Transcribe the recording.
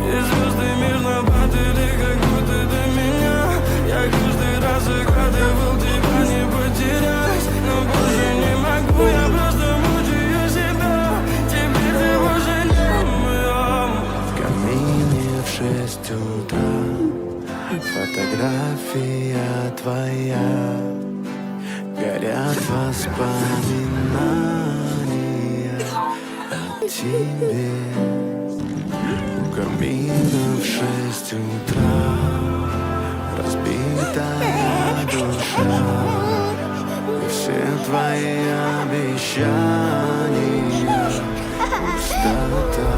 И звезды мирно падали, как будто до меня. Я каждый раз загадывал тебя не потерять, но больше не могу, я просто мучаю себя. Теперь ты больше не моя. В камине в 6 утра фотография твоя. Горят воспоминания о тебе. У камина в 6 утра разбитая душа. И все твои обещания пустота.